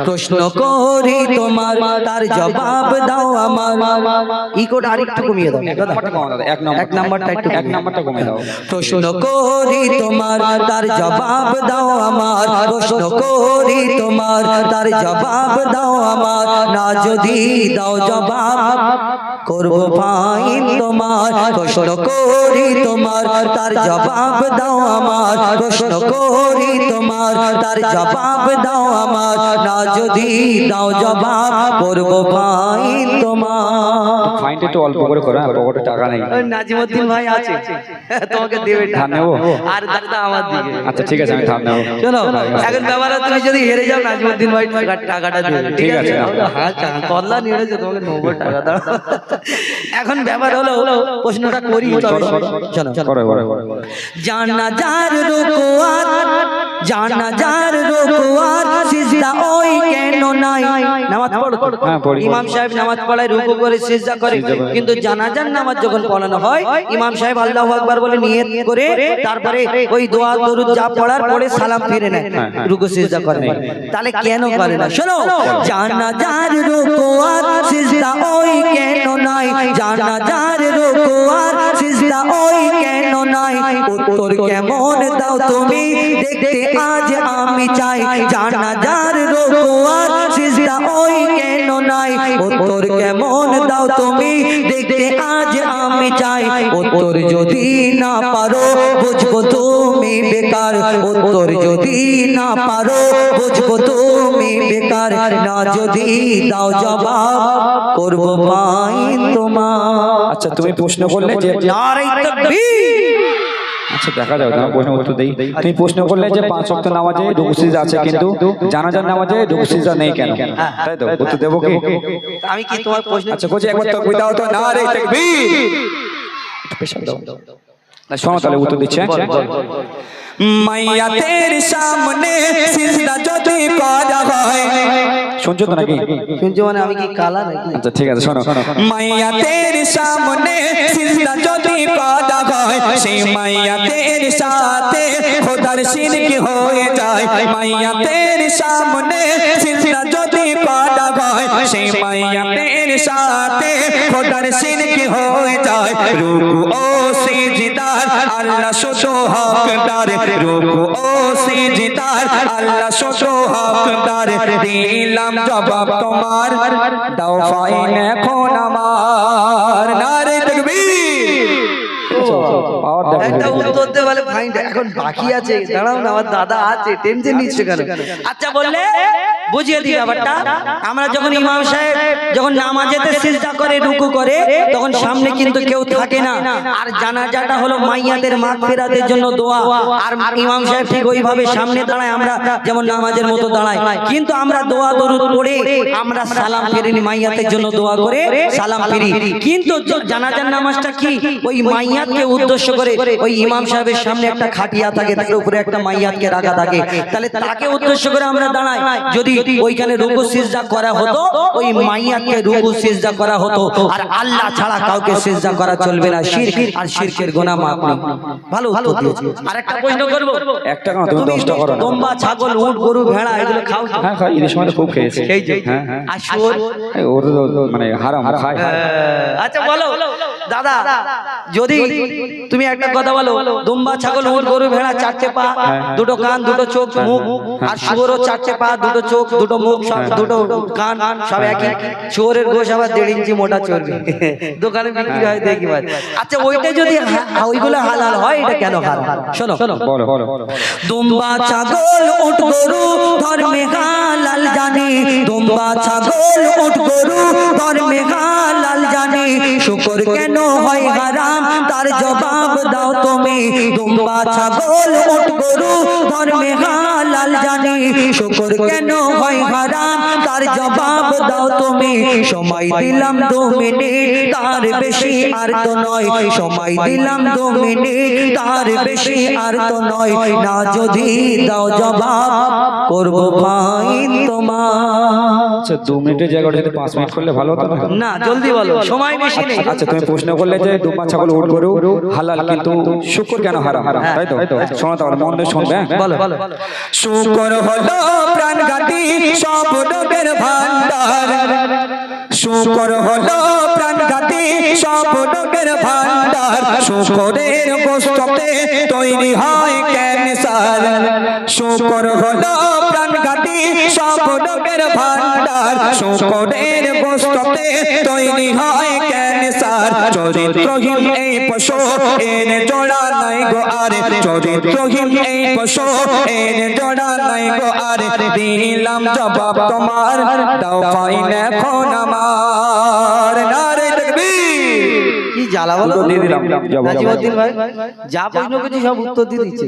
প্রশ্ন করি তোমার তার জবাব দাও আমার ইকোটা আরেকটু কমিয়ে দাও এক নাম্বারটা কমিয়ে দাও প্রশ্ন করি তোমার তার জবাব দাও আমার প্রশ্ন করি তোমার তার জবাব দাও আমার না যদি দাও জবাব করব ফাইন তোমার প্রশ্ন করি তোমার তার জবাব দাও আমার প্রশ্ন করি তোমার তার জবাব দাও আমার না যদি দাও জবাব করব ফাইন তোমার ফাইনটা একটু অল্প করে করো পকেটে টাকা নেই নাজিমউদ্দিন ভাই আছে তোমাকে দেবে ধার নেবো আর দাদা আমার দিকে আচ্ছা ঠিক আছে আমি ধার নেবো চলো এখন ব্যাপারে তুমি যদি হেরে যাও নাজিমউদ্দিন ভাই টাকাটা দেবে ঠিক আছে হ্যাঁ কল্লা নিয়ে এসে তোমাকে 90 টাকা দাও এখন ব্যাপার হলো প্রশ্নটা করি তবে চলো জানাজার রুকুয়াত জানাজার রুকুয়াত সিজদা ওই কেন নাই নামাজ পড়ো ইমাম সাহেব নামাজ পড়ায় রুকু করে সিজদা করে কিন্তু জানাজার নামাজ যখন পড়ানো হয় ইমাম সাহেব আল্লাহু আকবার বলে নিয়ত করে তারপরে ওই দোয়া দরুদ যা পড়ার পরে সালাম ফিরে নেয় রুকু সিজদা করে না তাহলে কেন করে না শোনো জানাজার রুকুয়াত সিজদা ওই কেন নাই জানাজার রুকুয়াত সিজদা ওই কেন নাই উত্তর কেমন দাও তুমি দেখতে আজ আমি চাই জানাজার রুকুয়াত সিজদা ওই কেন নাই উত্তর কেমন দাও তুমি দেখতে আজ আমি চাই উত্তর যদি না পারো বুঝবো তুমি বেকার উত্তর যদি না পারো বুঝবো তুমি বেকার না যদি দাও জবাব করব ফাইন তোমার আচ্ছা তুমি প্রশ্ন করলে যে নারে তাকবীর আচ্ছা দেখা যাবে তোমার প্রশ্ন উত্তর দেই তুমি প্রশ্ন করলে যে পাঁচ ওয়াক্ত নামাজে রুকু সিজদা আছে কিন্তু জানাজার নামাজে রুকু সিজদা নেই কেন তাই তো উত্তর দেবো কি আমি কি তোমার প্রশ্ন আচ্ছা কোচি একবার তাকবীর দাও তো নারে তাকবীর পেশা দাও না শোনো তাহলে উত্তর দিচ্ছি মাইয়াতের সামনে সিজদা যদি করা হয় শুনছো তো নাকি শুনছো মানে আমি কি কালা নাকি আচ্ছা ঠিক আছে শোনো মাইয়াতের সামনে সিজদা যদি করা হয় সেই মাইয়াতের সাথে খোদার শিরক হয়ে যায় মাইয়াতের সামনে সিজদা যদি করা হয় সেই মাইয়াতের সাথে খোদার শিরক হয়ে যায় রুকু ও সিজদার আল্লাহ শুধু হকদার রুকু ও সিজদার আল্লাহ শুধু হকদার দিলাম জবাব তোমার দাও ফাইন এখন আমার নারে তাকবীর একটা উত্তর দে বলে ফাইন এখন বাকি আছে দাঁড়াও না আমার দাদা আছে টেনশন নিচ্ছে কেন আচ্ছা বললে বুঝিয়ে দিই ব্যাপারটা আমরা যখন ইমাম সাহেব যখন নামাজেতে সিজদা করে রুকু করে তখন সামনে কিন্তু কেউ থাকে না আর জানাজাটা হলো মাইয়াদের মাগফিরাতের জন্য দোয়া আর ইমাম সাহেব ঠিক ওইভাবে সামনে দাঁড়ায় আমরা যেমন নামাজের মতো দাঁড়াই কিন্তু আমরা দোয়া দরুদ পড়ে আমরা সালাম ফিরি মাইয়াতের জন্য দোয়া করে সালাম ফিরি কিন্তু জানাজার নামাজটা কি ওই মাইয়াতকে উদ্দেশ্য করে ওই ইমাম সাহেবের সামনে একটা খাটিয়া থাকে তার উপরে একটা মাইয়াতকে রাখা থাকে তাহলে তাকে উদ্দেশ্য করে আমরা দাঁড়াই যদি ওইখানে রুকু সিজদা করা হতো ওই মাইয়াতকে রুকু সিজদা করা হতো আর আল্লাহ ছাড়া কাউকে সিজদা করা চলবে না শিরক আর শিরকের গুনাহ মাফ নেই ভালো উত্তর দিয়েছি আরেকটা প্রশ্ন করব একটা কেন তুমি 10টা করো না তোমরা ছাগল উট গরু ভেড়া এগুলো খাও হ্যাঁ খাই এই সময় খুব খেয়েছে এই যে হ্যাঁ আর শুয়োর ওর মানে হারাম খায় আচ্ছা বলো দাদা যদি তুমি একটা কথা বলো দুম্বা ছাগল উট গরু ভেড়া চারটে পা দুটো কান দুটো চোখ মুখ আর শুয়োরও চারটে পা দুটো চোখ দুটো মুখ সব দুটো কান সব একই শুয়োরের গোশ আবার 1.5 ইঞ্চি মোটা চর্বি দোকানে বিক্রি হয় দেখি ভাই আচ্ছা ওইটা যদি ওইগুলো হালাল হয় এটা কেন হারাম শোনো বলো দুম্বা ছাগল উট গরু ধর্মে হালাল জানি দুম্বা ছাগল উট গরু ধর্মে হালাল জানি শুকর কেন হয় হারাম তার জবাব দাও তুমি দুম্বা ছাগল উট গরু ধর্মে হালাল জানি শুকর কেন হয় হারাম তার জবাব দাও তুমি সময় দিলাম 2 মিনিট তার বেশি আর তো নয় সময় দিলাম 2 মিনিট তার বেশি আর তো নয় না যদি দাও জবাব করব ফাইন তোমার। আচ্ছা 2 মিনিটের জায়গায় যদি 5 মিনিট করলে ভালো হতো না? না জলদি বলো, সময় বেশি নেই। আচ্ছা তুমি প্রশ্ন করলে যে দুম্বা ছাগল উট গরু হালাল কিন্তু শুকর কেন হারাম, তাই তো? শোনো তাহলে মন দিয়ে শুনবে। বলো। শুকর হলো প্রাণঘাতী সব রোগের ভান্ডার, শুকর হলো প্রাণঘাতী সব রোগের ভান্ডার, শুকরের গোশতে তৈরি হয় ক্যান্সার, শুকর হলো প্রাণঘাতী সব রোগের ভান্ডার, শুকরের গোশতে তৈরি হয় ক্যান্সার, চরিত্রহীন এই পশু এর জোড়া নাই গো আর, চরিত্রহীন এই পশু এর জোড়া নাই গো আর, দিলাম জবাব তোমার দাও ফাইন এখন আমার। নারে তাকবীর। কি জ্বালা বলো, দিয়ে দিলাম জবাব। নাজিমউদ্দিন ভাই যা প্রশ্ন করছি সব উত্তর দিয়ে দিচ্ছে,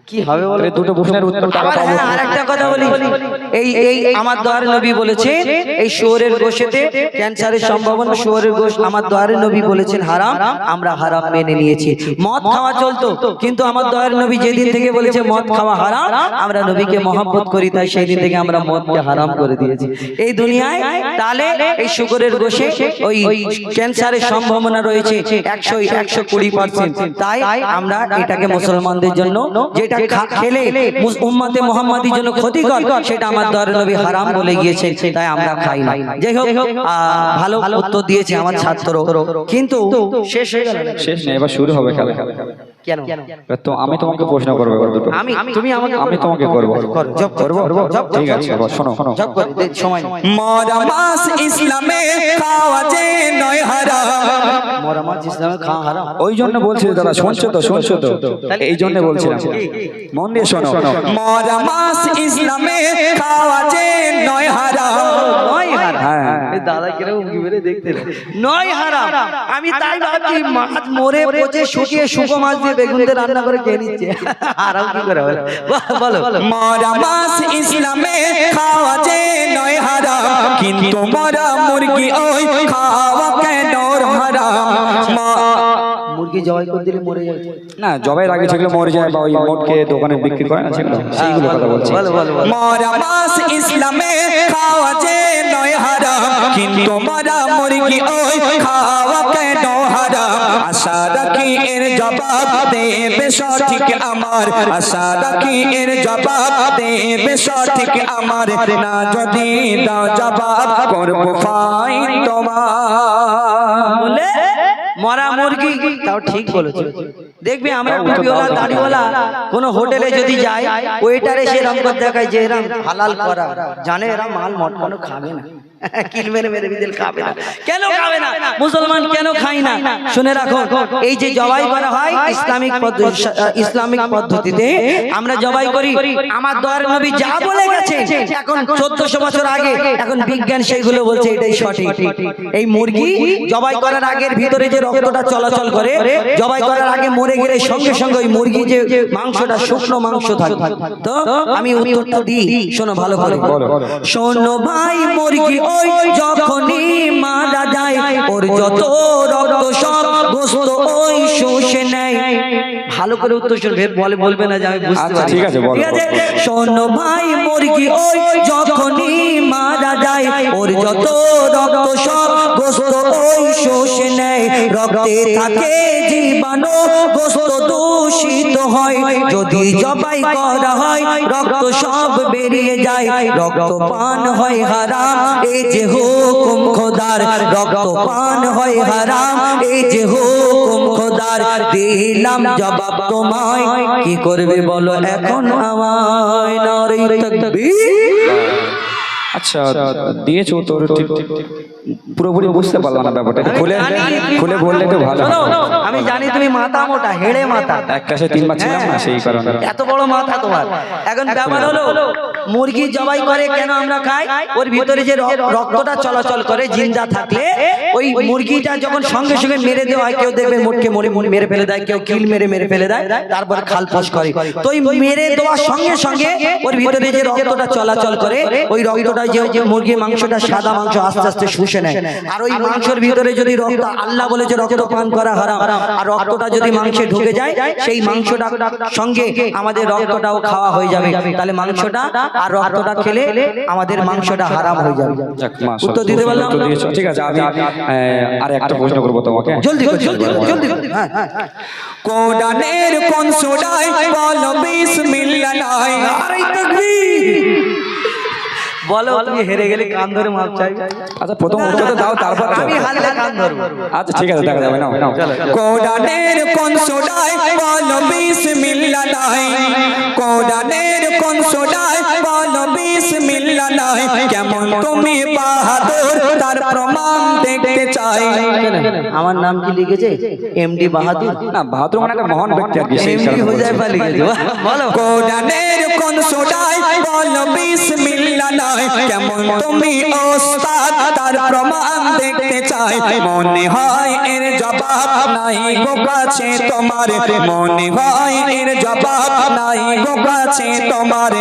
কি হবে বলো? দুটো প্রশ্নের উত্তর তারা আবার পাবো। হ্যাঁ, আরেকটা কথা বলি, এই আমার দোয়ারে নবী বলেছে এই শুয়োরের গোশতে ক্যান্সারের সম্ভাবনা, শুয়োরের গোশ আমার দোয়ারে নবী বলেছেন হারাম, আমরা হারাম মেনে নিয়েছি। মদ খাওয়া চলতো, কিন্তু আমার দোয়ারে নবী যেদিন থেকে বলেছে মদ খাওয়া হারাম, আমরা নবীকে মহব্বত করি, তাই সেই দিন থেকে আমরা মদকে হারাম করে দিয়েছি এই দুনিয়ায়। তাহলে এই শুকরের গোশে ওই ক্যান্সারের সম্ভাবনা রয়েছে 120%, তাই আমরা এটাকে মুসলমানদের জন্য যেটা খেলে উম্মতে মুহাম্মাদির জন্য ক্ষতিকর, সেটা আমার দয়ার নবী হারাম বলে গিয়েছে, তাই আমরা খাই না। যাই হোক ভালো উত্তর দিয়েছে আমার ছাত্র, কিন্তু শেষ হয়ে গেল। শেষ নেই, এবার শুরু হবে খেলা। কেন? তো আমি তোমাকে প্রশ্ন করবো এবার দুটো। তুমি আমাকে, আমি তোমাকে করবো। ঠিক আছে শোনো। সময় মরা মাস ইসলামে খাওয়া যে নয় হারাম, মরা মাছ ইসলামে খাওয়া হারাম। ওই জন্য বলছি দাদা, শুনছো তো এই জন্য বলছিলাম, মন দিয়ে শোনো। মরা মাস ইসলামে খাওয়া যে নয় হারাম, নয় হারাম। হ্যাঁ দাদা কিরকম উঁকি মেরে দেখতে নয় হারাম। আমি তাই ভাবছি মাছ মরে পচে শুকিয়ে শুকো মাছ দিয়ে বেগুন দিয়ে রান্না করে খেয়ে নিচ্ছে, হারাম কি করে হবে? বলো। মরা মাস ইসলামে খাওয়া যে নয় হারাম, কিন্তু মরা মুরগি ওই খাওয়া কেন হারাম? মুরগি জবাই করে দিলে মরে যায় না, জবাইয়ের আগে যেগুলো মরে যায় বা ওই মোটকে দোকানে বিক্রি করে না সেগুলো, সেইগুলো কথা বলছি। মরা মাস ইসলামে খাওয়া যে নয় হারাম, কিন্তু মরা মুরগি ওই খাওয়া কেন হারাম? আশা রাখি এর জবাব দেবে সঠিক আমার, আশা রাখি এর জবাব দেবে সঠিক আমার, না যদি দাও জবাব করবো ফাইন তোমার। বলে মরা মুরগি, তাও ঠিক বলেছো। দেখবে আমরা টুপিওয়ালা দাড়িওয়ালা কোন হোটেলে যদি যাই, ওয়েটার এসে রংকর দেখায় যে এরা হালাল করা, জানে এরা মাল মটকানো খাবে না, কিল মেরে মেরে বিদেল খাবে না। কেন খাবে না? মুসলমান কেন খাই না? শুনে রাখো, এই যে জবাই করা হয় ইসলামিক পদ্ধতিতে আমরা জবাই করি, আমার দয়ার নবী যা বলে গেছে এখন 1400 বছর আগে, এখন বিজ্ঞান সেইগুলো বলছে এটাই সঠিক। এই মুরগি জবাই করার আগের ভিতরে যে রক্তটা চলাচল করে, জবাই করার আগে মরে গেলে সঙ্গে সঙ্গে ওই মুরগি যে মাংসটা শুকনো মাংস থাকে। তো আমি উত্তরটা দিই, শোনো ভালো করে। শোনো ভাই, মুরগি ওই যখনই মারা যায়, ওর যত রক্ত সব গোশত ওই শুষে নেয়। ভালো করে উত্তর শুনবে, বলবে না যে আমি বুঝতে পারি। ঠিক আছে। শোনো ভাই, মুরগি ওই যখনই মারা যায়, ওর যত রক্ত সব গোশত ওই শুষে নেয়। রক্তে থাকে জীবাণু, গোশত দূষিত হয়, যদি জবাই করা হয় রক্ত সব বেরিয়ে যায়। রক্ত পান হয় হারাম, এই যে হুকুম খোদার, রক্ত পান হয় হারাম, এই যে হুকুম খোদার। দিলাম জবাব তোমায়, কি করবে বলো এখন আমায়? নারে তাকবীর। আচ্ছা দিয়েছো তোর, পুরোপুরি বুঝতে পারলাম না ব্যাপারটা, খুলে বললে তো ভালো। আমি জানি তুমি মাথা মোটা, হেড়ে মাথা, এক কাছে 3 বার ছিলাম না, সেই কারণে এত বড় মাথা তোমার। এখন ব্যাপার হলো, মুরগি জবাই করে কেন আমরা খাই? ওর ভিতরে যে রক্তটা চলাচল করে জিন্দা থাকলে, ওই মুরগিটা যখন সঙ্গে সঙ্গে মেরে দেওয়া হয়, কেউ দেখবে মোটকে মেরে ফেলে দেয়, কেউ কিল মেরে ফেলে দেয়, তারপর খালফাস করে। তো ওই মেরে দেওয়ার সঙ্গে সঙ্গে ওর ভিতরে যে রক্তটা চলাচল করে, ওই রক্তটা হয় যে মুরগির মাংসটা সাদা মাংস আস্তে আস্তে শুষে নেয়, আর ওই মাংসের ভিতরে যদি রক্ত, আল্লাহ বলে যে রক্ত পান করা হারাম, আর রক্তটা যদি মাংসে ঢুকে যায় সেই মাংসটা সঙ্গে আমাদের রক্তটাও খাওয়া হয়ে যাবে, তাহলে মাংসটা আর রক্তটা খেলে আমাদের মাংসটা হারাম হয়ে যাবে। যাক, মাশাআল্লাহ, উত্তর দিতে পারলাম? উত্তর দিয়েছো। ঠিক আছে, আমি আর একটা প্রশ্ন করবো তোমাকে। জলদি জলদি জলদি। হ্যাঁ হ্যাঁ, কোরআনের কোন সূরায় বলো বিসমিল্লাহ নাই? আরে তাকবীর। বলো, তুমি হেরে গেলে কান ধরে মাপ চাই। আচ্ছা, প্রথম উত্তরটা দাও, তারপর তো। আমি হারলে কান ধরবো। আচ্ছা ঠিক আছে, দেখা যাবে। নাও নাও। কোরআনের কোন সূরায় বলো বিসমিল্লাহ নাই? কোরআনের কোন সূরায় বলো বিসমিল্লাহ নাই? কেমন তুমি বাহাদুর তার প্রমাণ দেখতে চাই। আমার নাম কি লিখেছে? এমডি বাহাদুর। না, বাহাদুর মানে একটা মহান ব্যক্তি আর কি। এমডি হুজাইফা লিখেছে। বলো, কোরআনের কোন সূরায় বলো বিসমিল্লাহ নাই? কেমন তুমি ওস্তাদ তার প্রমাণ দেখতে চাই। মনে হয় এর জবাব নাই গো কাছে তোমার, মনে হয় এর জবাব নাই গো কাছে তোমার।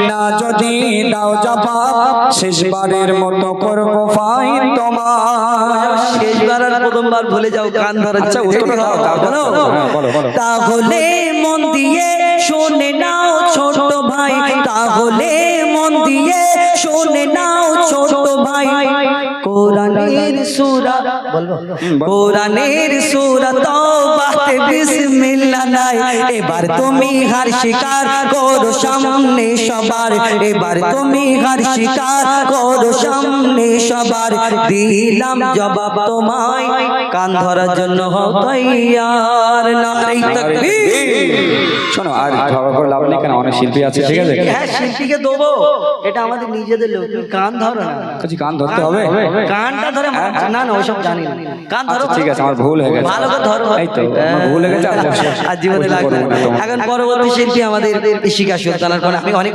না যদি দাও জবাব শেষবারের মতো করবো ফাইন তোমার। শেষবার আর প্রথমবার ভুলে যাও, কান ধরে। আচ্ছা, উত্তরটা দাও, দাও, দাও। হ্যাঁ, বলো, বলো। তাহলে মন দিয়ে শুনে নাও ছোট ভাই, তাহলে মন দিয়ে শুনে নাও ছোট ভাই। কোরআনের সূরা, বলবো, কোরআনের সূরা তাওবাতে বিসমিল্লাহ নাই। এবার তুমি হার স্বীকার করো সামনে সবার, এবার তুমি হার স্বীকার করো সামনে সবার। দিলাম জবাব তোমায়, কান ধরার জন্য হও তৈয়ার। নারে তাকবীর। শোনো, আর ঝগড়া করে লাভ নেই, কেন অনেক শিল্পী আছে, ঠিক আছে? হ্যাঁ, শিল্পীকে দেবো, এটা আমাদের নিজেদের লোক। তুমি কান ধরো না। আচ্ছা, কান ধরতে হবে? কানটা ধরে না না, ওইসব জানি না। কান ধরো। ঠিক আছে, আমার ভুল হয়ে গেছে। ভালো করে ধরো। এই তো, আমার ভুল হয়ে গেছে। আর জীবনে লাগবে। এখন পরবর্তী শিল্পী আমাদের শিখা সুলতানার, আমি অনেক